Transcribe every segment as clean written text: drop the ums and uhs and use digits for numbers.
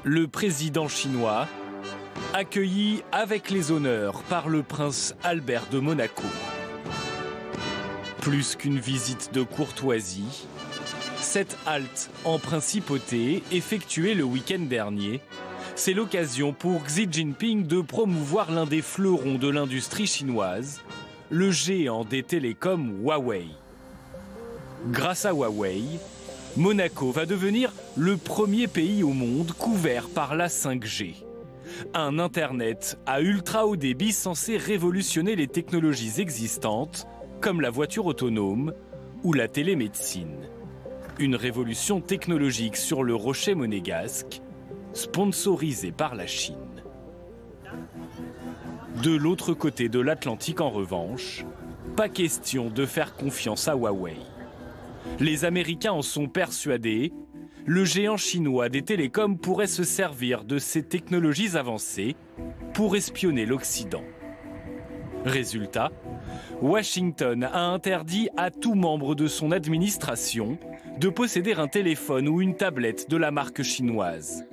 le président chinois, accueilli avec les honneurs par le prince Albert de Monaco. Plus qu'une visite de courtoisie, cette halte en principauté, effectuée le week-end dernier, c'est l'occasion pour Xi Jinping de promouvoir l'un des fleurons de l'industrie chinoise, le géant des télécoms Huawei. Grâce à Huawei, Monaco va devenir le premier pays au monde couvert par la 5G. Un Internet à ultra haut débit censé révolutionner les technologies existantes, comme la voiture autonome ou la télémédecine. Une révolution technologique sur le rocher monégasque, sponsorisée par la Chine. De l'autre côté de l'Atlantique, en revanche, pas question de faire confiance à Huawei. Les Américains en sont persuadés, le géant chinois des télécoms pourrait se servir de ces technologies avancées pour espionner l'Occident. Résultat, Washington a interdit à tout membre de son administration de posséder un téléphone ou une tablette de la marque chinoise.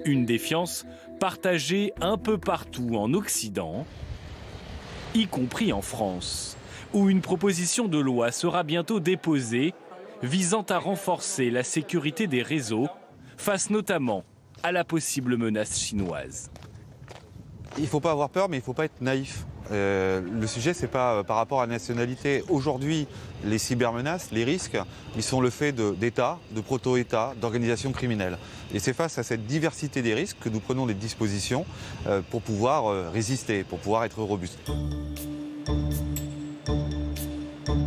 Une défiance partagée un peu partout en Occident, y compris en France, où une proposition de loi sera bientôt déposée visant à renforcer la sécurité des réseaux face notamment à la possible menace chinoise. Il ne faut pas avoir peur, mais il ne faut pas être naïf. Le sujet, ce n'est pas par rapport à la nationalité. Aujourd'hui, les cybermenaces, les risques, ils sont le fait d'États, de proto-États, d'organisations criminelles. Et c'est face à cette diversité des risques que nous prenons des dispositions pour pouvoir résister, pour pouvoir être robustes.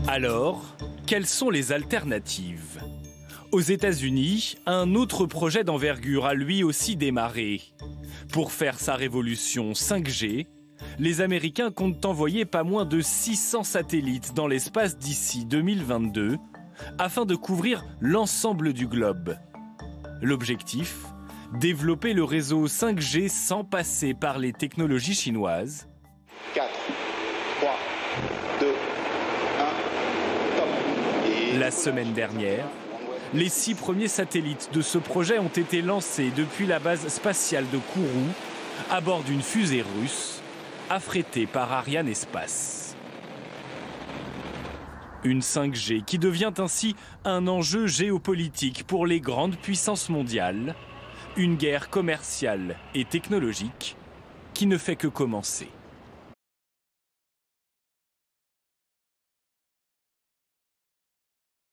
Alors, quelles sont les alternatives ? Aux États-Unis, un autre projet d'envergure a lui aussi démarré. Pour faire sa révolution 5G, les Américains comptent envoyer pas moins de 600 satellites dans l'espace d'ici 2022 afin de couvrir l'ensemble du globe. L'objectif ? Développer le réseau 5G sans passer par les technologies chinoises. 4, 3, 2, 1, top. Et la semaine dernière, les 6 premiers satellites de ce projet ont été lancés depuis la base spatiale de Kourou à bord d'une fusée russe affrétée par Ariane Espace. Une 5G qui devient ainsi un enjeu géopolitique pour les grandes puissances mondiales, une guerre commerciale et technologique qui ne fait que commencer.